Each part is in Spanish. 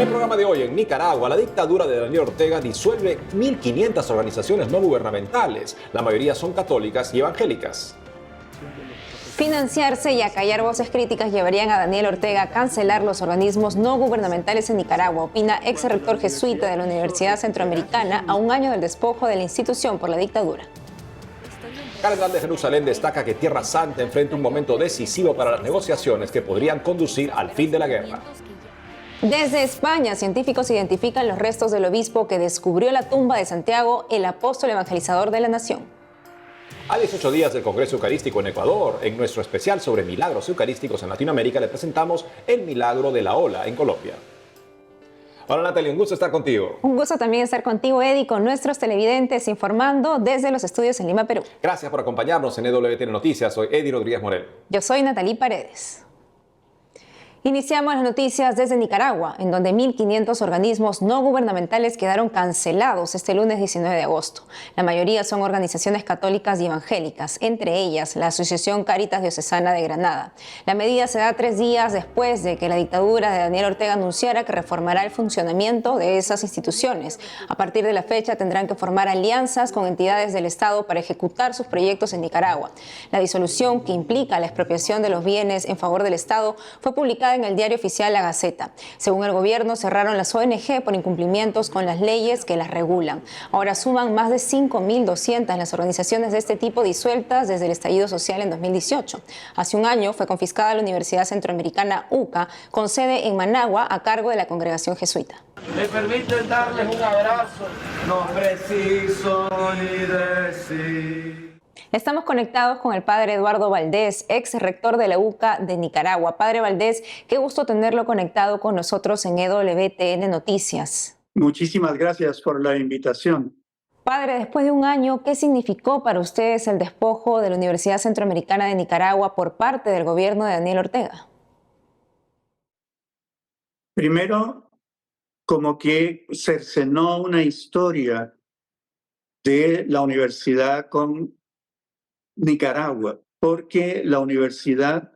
el programa de hoy, en Nicaragua, la dictadura de Daniel Ortega disuelve 1.500 organizaciones no gubernamentales. La mayoría son católicas y evangélicas. Financiarse y acallar voces críticas llevarían a Daniel Ortega a cancelar los organismos no gubernamentales en Nicaragua, opina ex rector jesuita de la Universidad Centroamericana a un año del despojo de la institución por la dictadura. Cardenal de Jerusalén destaca que Tierra Santa enfrenta un momento decisivo para las negociaciones que podrían conducir al fin de la guerra. Desde España, científicos identifican los restos del obispo que descubrió la tumba de Santiago, el apóstol evangelizador de la nación. A 18 días del Congreso Eucarístico en Ecuador, en nuestro especial sobre milagros eucarísticos en Latinoamérica, le presentamos el milagro de la ola en Colombia. Hola Natalie, un gusto estar contigo. Un gusto también estar contigo, Eddie, con nuestros televidentes informando desde los estudios en Lima, Perú. Gracias por acompañarnos en EWTN Noticias. Soy Eddie Rodríguez Morel. Yo soy Natalie Paredes. Iniciamos las noticias desde Nicaragua, en donde 1.500 organismos no gubernamentales quedaron cancelados este lunes 19 de agosto. La mayoría son organizaciones católicas y evangélicas, entre ellas la Asociación Cáritas Diocesana de Granada. La medida se da 3 días después de que la dictadura de Daniel Ortega anunciara que reformará el funcionamiento de esas instituciones. A partir de la fecha tendrán que formar alianzas con entidades del Estado para ejecutar sus proyectos en Nicaragua. La disolución, que implica la expropiación de los bienes en favor del Estado, fue publicada en el diario oficial La Gaceta. Según el gobierno, cerraron las ONG por incumplimientos con las leyes que las regulan. Ahora suman más de 5.200 las organizaciones de este tipo disueltas desde el estallido social en 2018. Hace un año fue confiscada la Universidad Centroamericana UCA, con sede en Managua, a cargo de la congregación jesuita. ¿Me permiten darles un abrazo? No preciso ni decir. Estamos conectados con el padre Eduardo Valdés, ex rector de la UCA de Nicaragua. Padre Valdés, qué gusto tenerlo conectado con nosotros en EWTN Noticias. Muchísimas gracias por la invitación. Padre, después de un año, ¿qué significó para ustedes el despojo de la Universidad Centroamericana de Nicaragua por parte del gobierno de Daniel Ortega? Primero, como que cercenó una historia de la universidad con Nicaragua, porque la universidad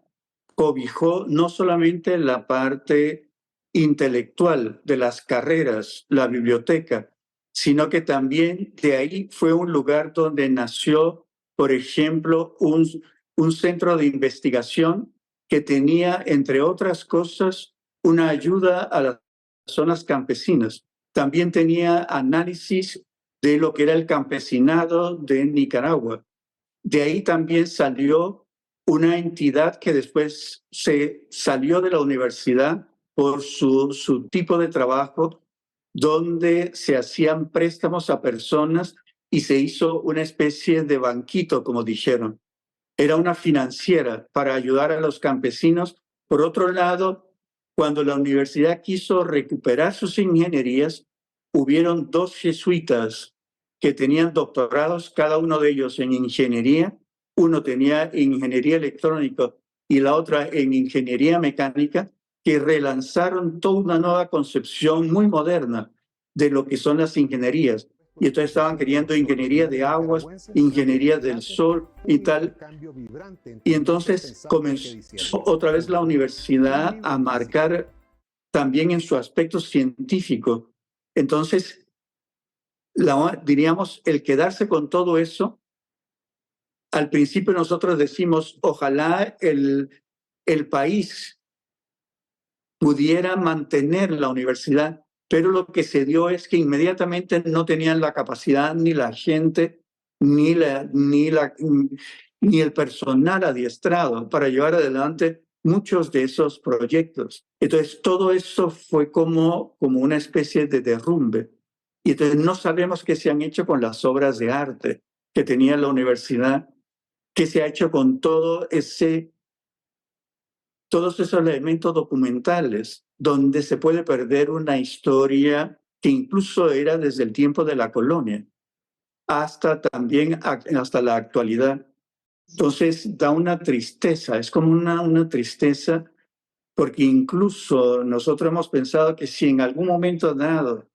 cobijó no solamente la parte intelectual de las carreras, la biblioteca, sino que también de ahí fue un lugar donde nació, por ejemplo, un centro de investigación que tenía, entre otras cosas, una ayuda a las zonas campesinas. También tenía análisis de lo que era el campesinado de Nicaragua. De ahí también salió una entidad que después se salió de la universidad por su tipo de trabajo, donde se hacían préstamos a personas y se hizo una especie de banquito, como dijeron. Era una financiera para ayudar a los campesinos. Por otro lado, cuando la universidad quiso recuperar sus ingenierías, hubieron 2 jesuitas que tenían doctorados, cada uno de ellos en ingeniería. Uno tenía en ingeniería electrónica y la otra en ingeniería mecánica, que relanzaron toda una nueva concepción muy moderna de lo que son las ingenierías. Y entonces estaban queriendo ingeniería de aguas, ingeniería del sol y tal. Y entonces comenzó otra vez la universidad a marcar también en su aspecto científico. Entonces, diríamos, el quedarse con todo eso, al principio nosotros decimos, ojalá el país pudiera mantener la universidad, pero lo que se dio es que inmediatamente no tenían la capacidad, ni la gente, ni el personal adiestrado para llevar adelante muchos de esos proyectos. Entonces, todo eso fue como una especie de derrumbe. Y entonces no sabemos qué se han hecho con las obras de arte que tenía la universidad, qué se ha hecho con todos esos elementos documentales, donde se puede perder una historia que incluso era desde el tiempo de la colonia, hasta la actualidad. Entonces da una tristeza, es como una tristeza, porque incluso nosotros hemos pensado que si en algún momento dado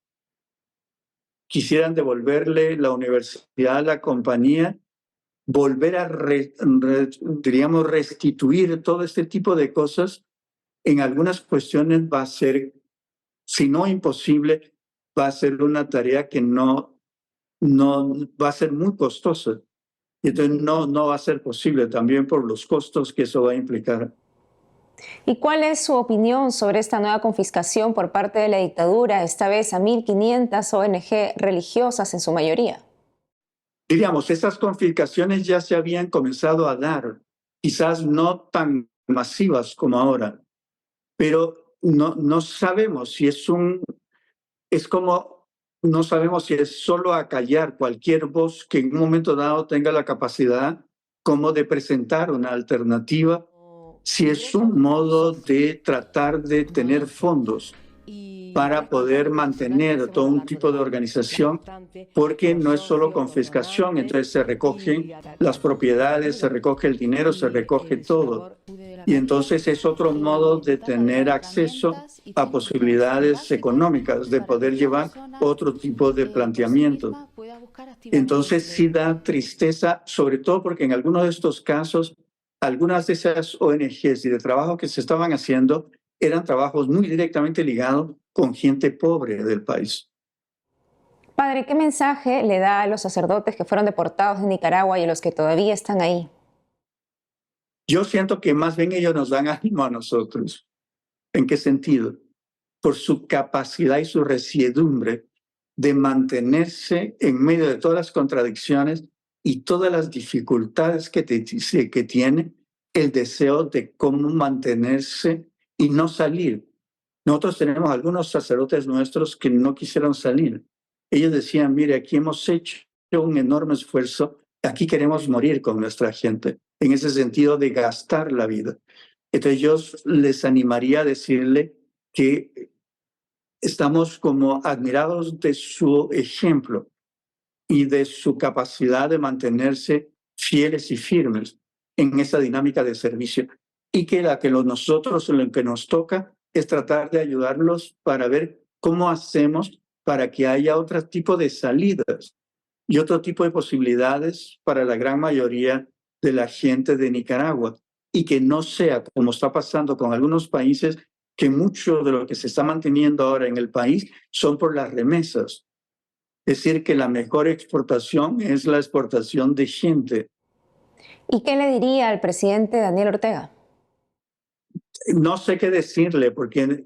quisieran devolverle la universidad a la compañía, volver a, diríamos, restituir todo este tipo de cosas, en algunas cuestiones va a ser si no imposible, va a ser una tarea que no va a ser muy costosa. Y entonces no va a ser posible también por los costos que eso va a implicar. ¿Y cuál es su opinión sobre esta nueva confiscación por parte de la dictadura, esta vez a 1.500 ONG religiosas en su mayoría? Diríamos, esas confiscaciones ya se habían comenzado a dar, quizás no tan masivas como ahora, pero no sabemos si no sabemos si es solo acallar cualquier voz que en un momento dado tenga la capacidad como de presentar una alternativa, si es un modo de tratar de tener fondos para poder mantener todo un tipo de organización, porque no es solo confiscación, entonces se recogen las propiedades, se recoge el dinero, se recoge todo. Y entonces es otro modo de tener acceso a posibilidades económicas, de poder llevar otro tipo de planteamiento. Entonces sí da tristeza, sobre todo porque en algunos de estos casos, algunas de esas ONGs y de trabajo que se estaban haciendo eran trabajos muy directamente ligados con gente pobre del país. Padre, ¿qué mensaje le da a los sacerdotes que fueron deportados de Nicaragua y a los que todavía están ahí? Yo siento que más bien ellos nos dan ánimo a nosotros. ¿En qué sentido? Por su capacidad y su resiedumbre de mantenerse en medio de todas las contradicciones y todas las dificultades que tiene, el deseo de cómo mantenerse y no salir. Nosotros tenemos algunos sacerdotes nuestros que no quisieron salir. Ellos decían, mire, aquí hemos hecho un enorme esfuerzo, aquí queremos morir con nuestra gente, en ese sentido de gastar la vida. Entonces yo les animaría a decirle que estamos como admirados de su ejemplo y de su capacidad de mantenerse fieles y firmes en esa dinámica de servicio. Y que nosotros lo que nos toca es tratar de ayudarlos para ver cómo hacemos para que haya otro tipo de salidas y otro tipo de posibilidades para la gran mayoría de la gente de Nicaragua. Y que no sea como está pasando con algunos países, que mucho de lo que se está manteniendo ahora en el país son por las remesas. Es decir, que la mejor exportación es la exportación de gente. ¿Y qué le diría al presidente Daniel Ortega? No sé qué decirle, porque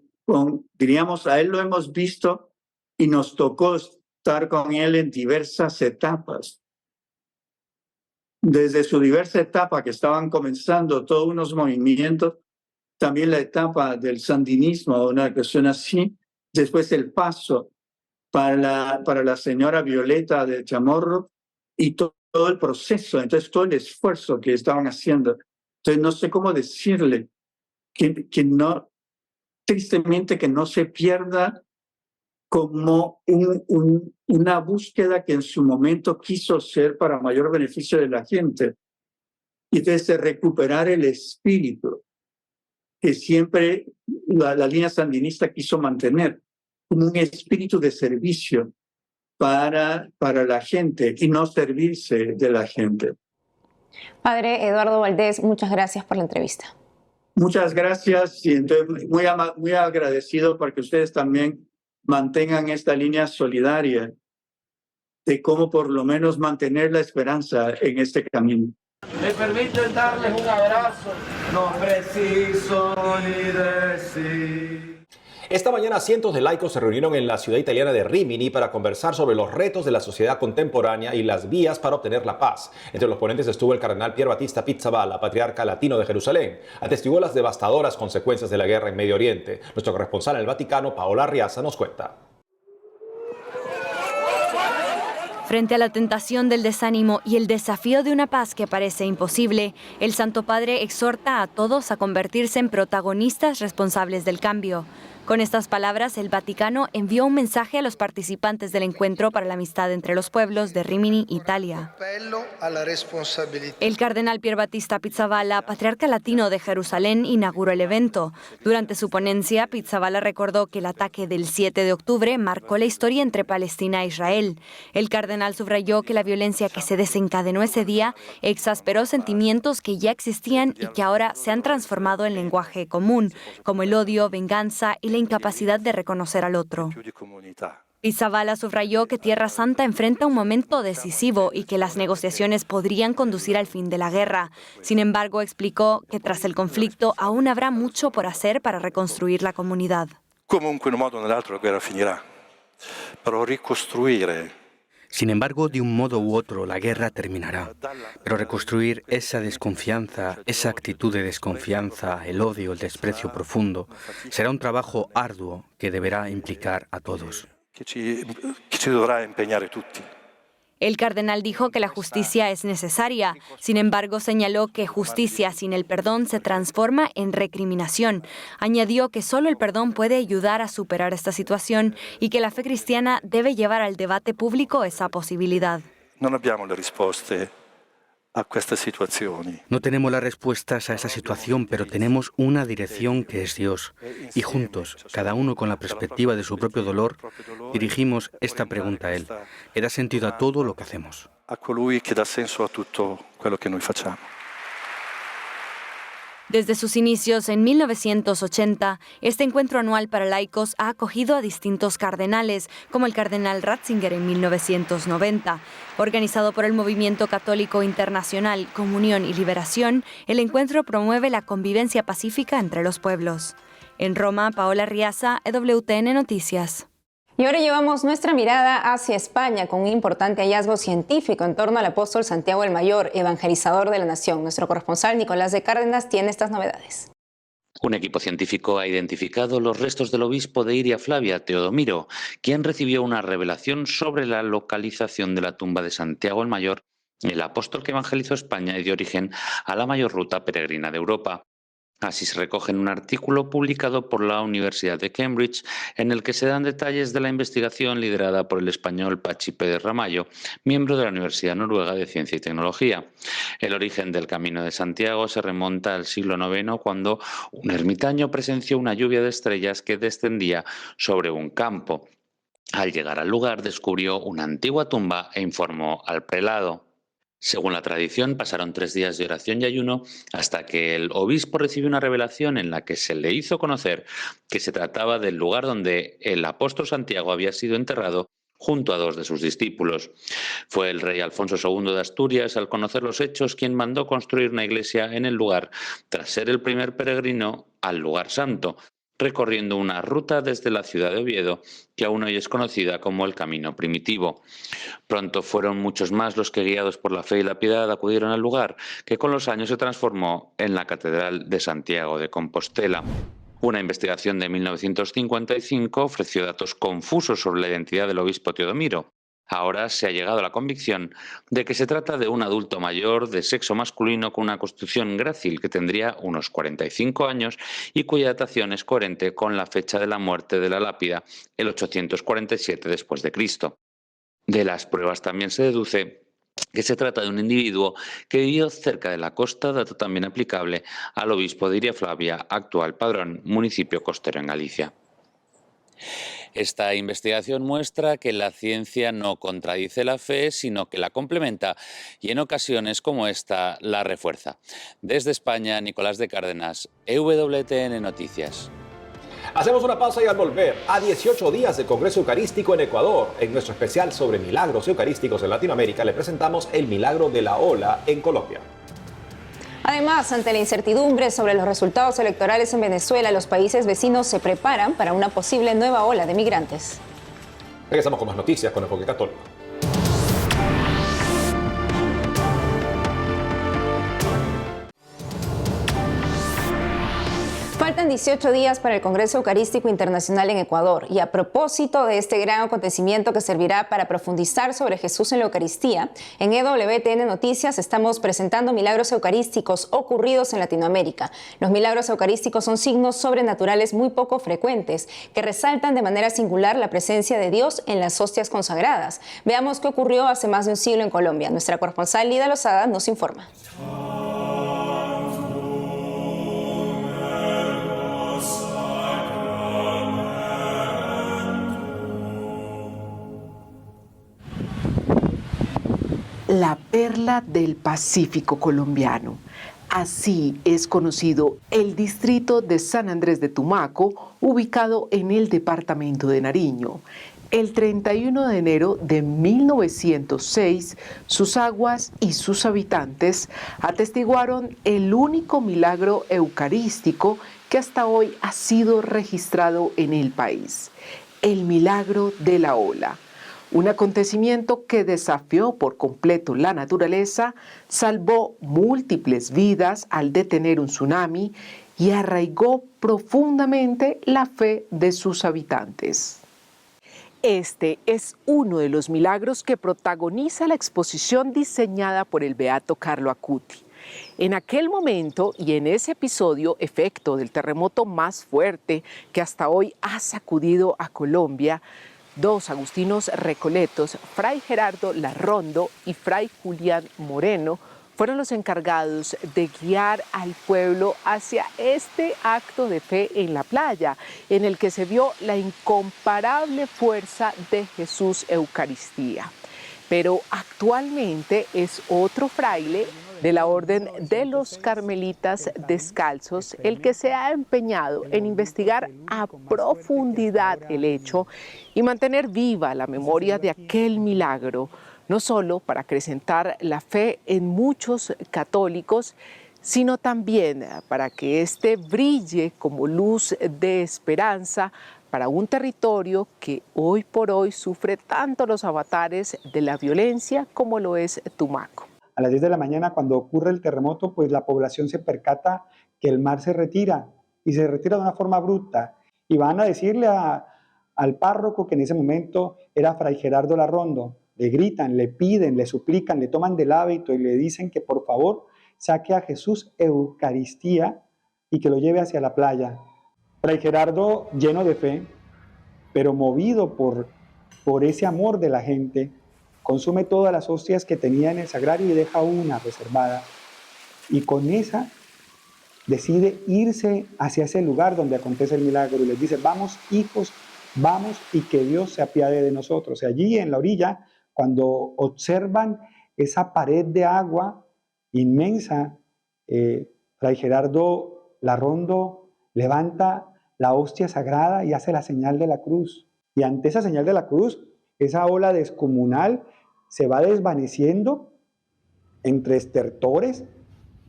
diríamos, a él lo hemos visto y nos tocó estar con él en diversas etapas. Desde su diversa etapa que estaban comenzando todos unos movimientos, también la etapa del sandinismo, una cuestión así, después el paso para la señora Violeta de Chamorro y todo el proceso, entonces todo el esfuerzo que estaban haciendo. Entonces no sé cómo decirle que no, tristemente que no se pierda como una búsqueda que en su momento quiso ser para mayor beneficio de la gente. Y entonces recuperar el espíritu que siempre la línea sandinista quiso mantener, como un espíritu de servicio para la gente y no servirse de la gente. Padre Eduardo Valdés, muchas gracias por la entrevista. Muchas gracias y entonces muy agradecido porque ustedes también mantengan esta línea solidaria de cómo por lo menos mantener la esperanza en este camino. Me permiten darles un abrazo, no preciso ni decir. Esta mañana cientos de laicos se reunieron en la ciudad italiana de Rimini para conversar sobre los retos de la sociedad contemporánea y las vías para obtener la paz. Entre los ponentes estuvo el cardenal Pier Battista Pizzaballa, patriarca latino de Jerusalén. Atestiguó las devastadoras consecuencias de la guerra en Medio Oriente. Nuestro corresponsal en el Vaticano, Paola Arriaza, nos cuenta. Frente a la tentación del desánimo y el desafío de una paz que parece imposible, el Santo Padre exhorta a todos a convertirse en protagonistas responsables del cambio. Con estas palabras, el Vaticano envió un mensaje a los participantes del encuentro para la amistad entre los pueblos de Rimini, Italia. El cardenal Pier Battista Pizzaballa, patriarca latino de Jerusalén, inauguró el evento. Durante su ponencia, Pizzaballa recordó que el ataque del 7 de octubre marcó la historia entre Palestina e Israel. El cardenal subrayó que la violencia que se desencadenó ese día exasperó sentimientos que ya existían y que ahora se han transformado en lenguaje común, como el odio, venganza y la la incapacidad de reconocer al otro. Pizzaballa subrayó que Tierra Santa enfrenta un momento decisivo y que las negociaciones podrían conducir al fin de la guerra. Sin embargo, explicó que tras el conflicto aún habrá mucho por hacer para reconstruir la comunidad. Comunque, in un modo o nell'altro la guerra finirá. Pero reconstruir. Sin embargo, de un modo u otro, la guerra terminará. Pero reconstruir esa desconfianza, esa actitud de desconfianza, el odio, el desprecio profundo, será un trabajo arduo que deberá implicar a todos. Que ci dovrà impegnare tutti. El cardenal dijo que la justicia es necesaria. Sin embargo, señaló que justicia sin el perdón se transforma en recriminación. Añadió que solo el perdón puede ayudar a superar esta situación y que la fe cristiana debe llevar al debate público esa posibilidad. Non abbiamo le risposte a queste situazioni. No tenemos las respuestas a esa situación, pero tenemos una dirección que es Dios. Y juntos, cada uno con la perspectiva de su propio dolor, dirigimos esta pregunta a Él, que da sentido a todo lo que hacemos. A colui che dà senso a tutto quello che noi facciamo. Desde sus inicios en 1980, este encuentro anual para laicos ha acogido a distintos cardenales, como el cardenal Ratzinger en 1990. Organizado por el Movimiento Católico Internacional Comunión y Liberación, el encuentro promueve la convivencia pacífica entre los pueblos. En Roma, Paola Riaza, EWTN Noticias. Y ahora llevamos nuestra mirada hacia España con un importante hallazgo científico en torno al apóstol Santiago el Mayor, evangelizador de la nación. Nuestro corresponsal Nicolás de Cárdenas tiene estas novedades. Un equipo científico ha identificado los restos del obispo de Iria Flavia, Teodomiro, quien recibió una revelación sobre la localización de la tumba de Santiago el Mayor, el apóstol que evangelizó España y dio origen a la mayor ruta peregrina de Europa. Así se recoge en un artículo publicado por la Universidad de Cambridge, en el que se dan detalles de la investigación liderada por el español Pachi Pérez Ramallo, miembro de la Universidad Noruega de Ciencia y Tecnología. El origen del Camino de Santiago se remonta al siglo IX, cuando un ermitaño presenció una lluvia de estrellas que descendía sobre un campo. Al llegar al lugar, descubrió una antigua tumba e informó al prelado. Según la tradición, pasaron 3 días de oración y ayuno hasta que el obispo recibió una revelación en la que se le hizo conocer que se trataba del lugar donde el apóstol Santiago había sido enterrado junto a 2 de sus discípulos. Fue el rey Alfonso II de Asturias, al conocer los hechos, quien mandó construir una iglesia en el lugar, tras ser el primer peregrino al lugar santo, recorriendo una ruta desde la ciudad de Oviedo, que aún hoy es conocida como el Camino Primitivo. Pronto fueron muchos más los que, guiados por la fe y la piedad, acudieron al lugar, que con los años se transformó en la Catedral de Santiago de Compostela. Una investigación de 1955 ofreció datos confusos sobre la identidad del obispo Teodomiro. Ahora se ha llegado a la convicción de que se trata de un adulto mayor de sexo masculino con una constitución grácil, que tendría unos 45 años y cuya datación es coherente con la fecha de la muerte de la lápida, el 847 después de Cristo. De las pruebas también se deduce que se trata de un individuo que vivió cerca de la costa, dato también aplicable al obispo de Iria Flavia, actual Padrón, municipio costero en Galicia. Esta investigación muestra que la ciencia no contradice la fe, sino que la complementa y en ocasiones como esta la refuerza. Desde España, Nicolás de Cárdenas, EWTN Noticias. Hacemos una pausa y al volver, a 18 días de Congreso Eucarístico en Ecuador, en nuestro especial sobre milagros eucarísticos en Latinoamérica, le presentamos el milagro de la ola en Colombia. Además, ante la incertidumbre sobre los resultados electorales en Venezuela, los países vecinos se preparan para una posible nueva ola de migrantes. Regresamos con más noticias con Enfoque Católico. Faltan 18 días para el Congreso Eucarístico Internacional en Ecuador y a propósito de este gran acontecimiento que servirá para profundizar sobre Jesús en la Eucaristía, en EWTN Noticias estamos presentando milagros eucarísticos ocurridos en Latinoamérica. Los milagros eucarísticos son signos sobrenaturales muy poco frecuentes que resaltan de manera singular la presencia de Dios en las hostias consagradas. Veamos qué ocurrió hace más de un siglo en Colombia. Nuestra corresponsal Lida Lozada nos informa. La perla del Pacífico colombiano. Así es conocido el distrito de San Andrés de Tumaco, ubicado en el departamento de Nariño. El 31 de enero de 1906, sus aguas y sus habitantes atestiguaron el único milagro eucarístico que hasta hoy ha sido registrado en el país, el milagro de la ola. Un acontecimiento que desafió por completo la naturaleza, salvó múltiples vidas al detener un tsunami y arraigó profundamente la fe de sus habitantes. Este es uno de los milagros que protagoniza la exposición diseñada por el beato Carlo Acuti. En aquel momento y en ese episodio, efecto del terremoto más fuerte que hasta hoy ha sacudido a Colombia, dos agustinos recoletos, Fray Gerardo Larrondo y Fray Julián Moreno, fueron los encargados de guiar al pueblo hacia este acto de fe en la playa, en el que se vio la incomparable fuerza de Jesús Eucaristía. Pero actualmente es otro fraile de la Orden de los Carmelitas Descalzos el que se ha empeñado en investigar a profundidad el hecho y mantener viva la memoria de aquel milagro, no solo para acrecentar la fe en muchos católicos, sino también para que éste brille como luz de esperanza para un territorio que hoy por hoy sufre tanto los avatares de la violencia como lo es Tumaco. A las 10 de la mañana, cuando ocurre el terremoto, pues la población se percata que el mar se retira y se retira de una forma abrupta. Y van a decirle al párroco, que en ese momento era Fray Gerardo Larrondo, le gritan, le piden, le suplican, le toman del hábito y le dicen que por favor saque a Jesús Eucaristía y que lo lleve hacia la playa. Fray Gerardo, lleno de fe, pero movido por ese amor de la gente, consume todas las hostias que tenía en el sagrario y deja una reservada. Y con esa decide irse hacia ese lugar donde acontece el milagro y les dice: vamos, hijos, vamos, y que Dios se apiade de nosotros. Y allí en la orilla, cuando observan esa pared de agua inmensa, Fray Gerardo Larrondo levanta la hostia sagrada y hace la señal de la cruz. Y ante esa señal de la cruz, esa ola descomunal se va desvaneciendo entre estertores,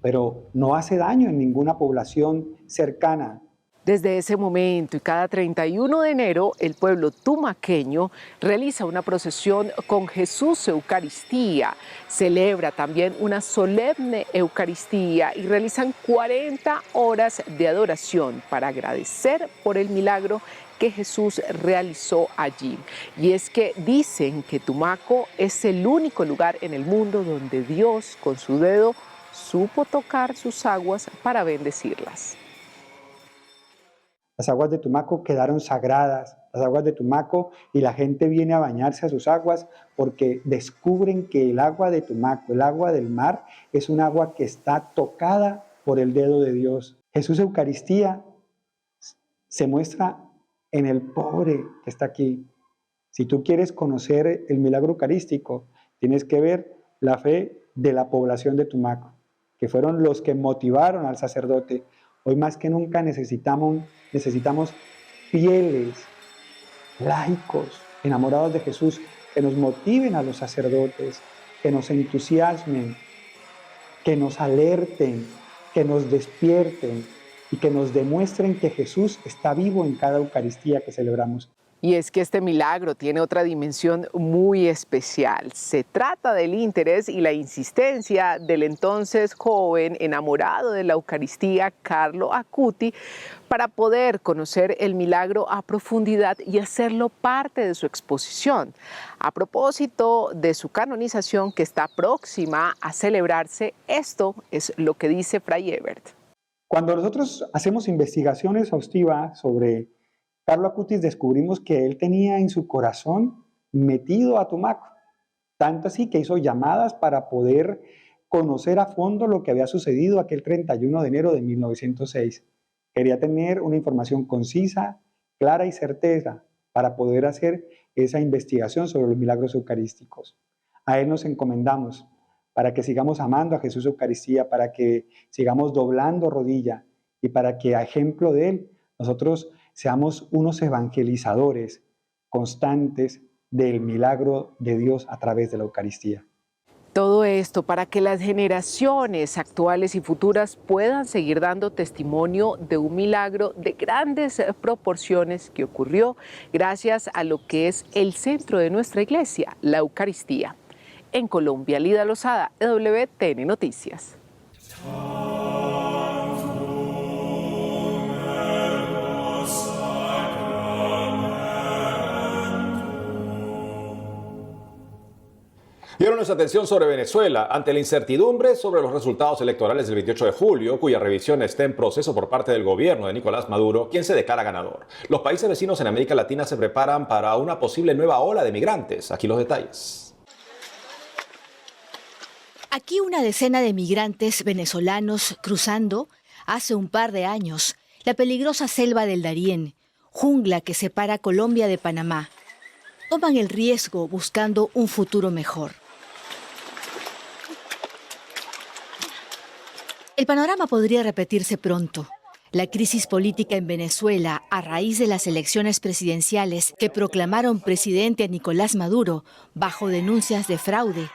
pero no hace daño en ninguna población cercana. Desde ese momento y cada 31 de enero, el pueblo tumaqueño realiza una procesión con Jesús Eucaristía, celebra también una solemne Eucaristía y realizan 40 horas de adoración para agradecer por el milagro que Jesús realizó allí. Y es que dicen que Tumaco es el único lugar en el mundo donde Dios, con su dedo, supo tocar sus aguas para bendecirlas. Las aguas de Tumaco quedaron sagradas, las aguas de Tumaco, y la gente viene a bañarse a sus aguas porque descubren que el agua de Tumaco, el agua del mar, es un agua que está tocada por el dedo de Dios. Jesús Eucaristía se muestra en el pobre que está aquí. Si tú quieres conocer el milagro eucarístico, tienes que ver la fe de la población de Tumaco, que fueron los que motivaron al sacerdote. Hoy más que nunca necesitamos fieles, laicos, enamorados de Jesús, que nos motiven a los sacerdotes, que nos entusiasmen, que nos alerten, que nos despierten y que nos demuestren que Jesús está vivo en cada Eucaristía que celebramos. Y es que este milagro tiene otra dimensión muy especial. Se trata del interés y la insistencia del entonces joven enamorado de la Eucaristía, Carlo Acuti, para poder conocer el milagro a profundidad y hacerlo parte de su exposición. A propósito de su canonización, que está próxima a celebrarse, esto es lo que dice Fray Ebert. Cuando nosotros hacemos investigación exhaustiva sobre Carlo Acutis, descubrimos que él tenía en su corazón metido a Tumaco, tanto así que hizo llamadas para poder conocer a fondo lo que había sucedido aquel 31 de enero de 1906. Quería tener una información concisa, clara y certeza para poder hacer esa investigación sobre los milagros eucarísticos. A él nos encomendamos para que sigamos amando a Jesús Eucaristía, para que sigamos doblando rodilla y para que a ejemplo de Él nosotros seamos unos evangelizadores constantes del milagro de Dios a través de la Eucaristía. Todo esto para que las generaciones actuales y futuras puedan seguir dando testimonio de un milagro de grandes proporciones que ocurrió gracias a lo que es el centro de nuestra iglesia, la Eucaristía. En Colombia, Lida Lozada, WTN Noticias. Y ahora nuestra atención sobre Venezuela. Ante la incertidumbre sobre los resultados electorales del 28 de julio, cuya revisión está en proceso por parte del gobierno de Nicolás Maduro, quien se declara ganador. Los países vecinos en América Latina se preparan para una posible nueva ola de migrantes. Aquí los detalles. Aquí una decena de migrantes venezolanos cruzando, hace un par de años, la peligrosa selva del Darién, jungla que separa Colombia de Panamá. Toman el riesgo buscando un futuro mejor. El panorama podría repetirse pronto. La crisis política en Venezuela, a raíz de las elecciones presidenciales que proclamaron presidente a Nicolás Maduro bajo denuncias de fraude,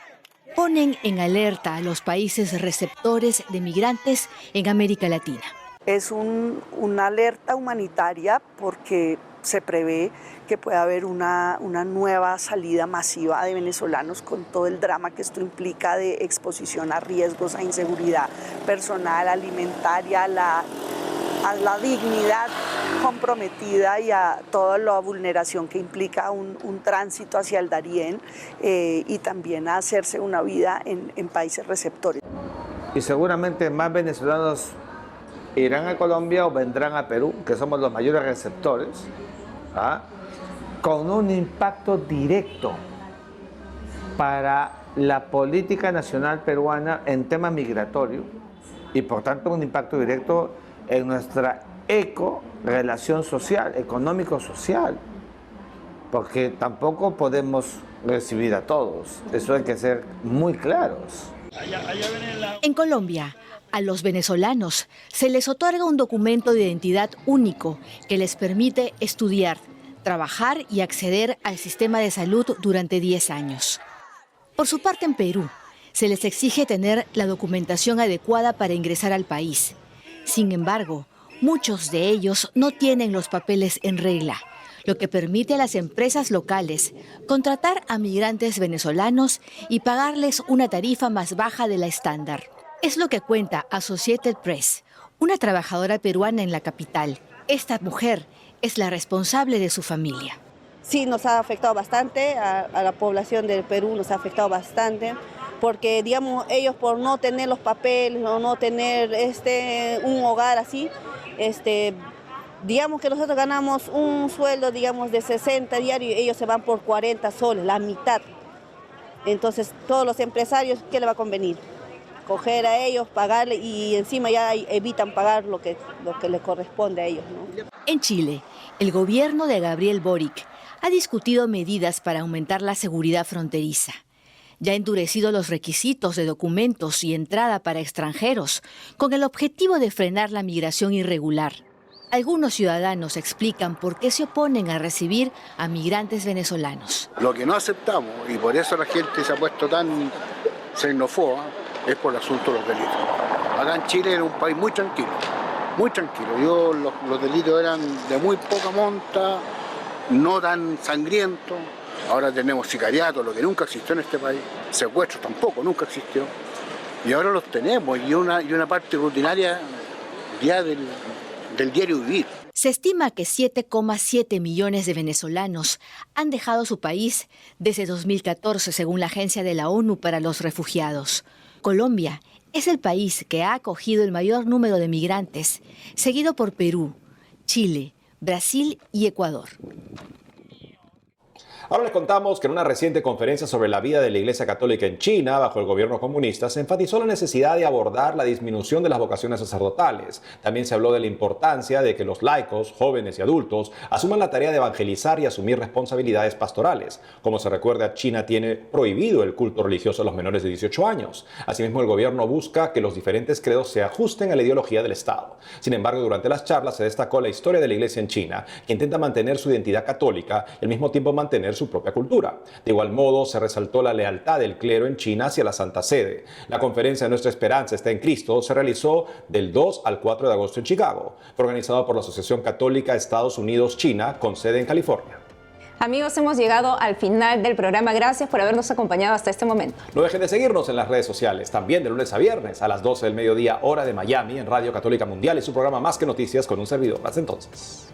ponen en alerta a los países receptores de migrantes en América Latina. Es una alerta humanitaria porque se prevé que pueda haber una nueva salida masiva de venezolanos con todo el drama que esto implica de exposición a riesgos, a inseguridad personal, alimentaria, a la dignidad comprometida y a toda la vulneración que implica un tránsito hacia el Darién y también a hacerse una vida en países receptores. Y seguramente más venezolanos irán a Colombia o vendrán a Perú, que somos los mayores receptores, con un impacto directo para la política nacional peruana en tema migratorio y por tanto un impacto directo en nuestra relación social, económico-social, porque tampoco podemos recibir a todos, eso hay que ser muy claros. En Colombia, a los venezolanos se les otorga un documento de identidad único que les permite estudiar, trabajar y acceder al sistema de salud durante 10 años. Por su parte, en Perú, se les exige tener la documentación adecuada para ingresar al país. Sin embargo, muchos de ellos no tienen los papeles en regla, lo que permite a las empresas locales contratar a migrantes venezolanos y pagarles una tarifa más baja de la estándar. Es lo que cuenta Associated Press, una trabajadora peruana en la capital. Esta mujer es la responsable de su familia. Sí, nos ha afectado bastante, a la población del Perú nos ha afectado bastante, porque digamos ellos por no tener los papeles o no tener un hogar así, digamos que nosotros ganamos un sueldo digamos de 60 diarios y ellos se van por 40 soles, la mitad. Entonces todos los empresarios, ¿qué le va a convenir? Coger a ellos, pagarle y encima ya evitan pagar lo que les corresponde a ellos, ¿no? En Chile, el gobierno de Gabriel Boric ha discutido medidas para aumentar la seguridad fronteriza. Ya ha endurecido los requisitos de documentos y entrada para extranjeros, con el objetivo de frenar la migración irregular. Algunos ciudadanos explican por qué se oponen a recibir a migrantes venezolanos. Lo que no aceptamos, y por eso la gente se ha puesto tan xenófoba, es por el asunto de los delitos. Acá en Chile era un país muy tranquilo, muy tranquilo. Los delitos eran de muy poca monta, no tan sangrientos. Ahora tenemos sicariato, lo que nunca existió en este país. Secuestros tampoco, nunca existió. Y ahora los tenemos, y una parte rutinaria ya del diario vivir. Se estima que 7,7 millones de venezolanos han dejado su país desde 2014, según la Agencia de la ONU para los Refugiados. Colombia es el país que ha acogido el mayor número de migrantes, seguido por Perú, Chile, Brasil y Ecuador. Ahora les contamos que en una reciente conferencia sobre la vida de la Iglesia Católica en China, bajo el gobierno comunista, se enfatizó la necesidad de abordar la disminución de las vocaciones sacerdotales. También se habló de la importancia de que los laicos, jóvenes y adultos, asuman la tarea de evangelizar y asumir responsabilidades pastorales. Como se recuerda, China tiene prohibido el culto religioso a los menores de 18 años. Asimismo, el gobierno busca que los diferentes credos se ajusten a la ideología del Estado. Sin embargo, durante las charlas se destacó la historia de la Iglesia en China, que intenta mantener su identidad católica y al mismo tiempo mantener su propia cultura. De igual modo, se resaltó la lealtad del clero en China hacia la Santa Sede. La conferencia Nuestra Esperanza está en Cristo se realizó del 2 al 4 de agosto en Chicago. Fue organizado por la Asociación Católica Estados Unidos-China, con sede en California. Amigos, hemos llegado al final del programa. Gracias por habernos acompañado hasta este momento. No dejen de seguirnos en las redes sociales, también de lunes a viernes a las 12 del mediodía, hora de Miami, en Radio Católica Mundial y su programa Más que Noticias con un servidor. Hasta entonces.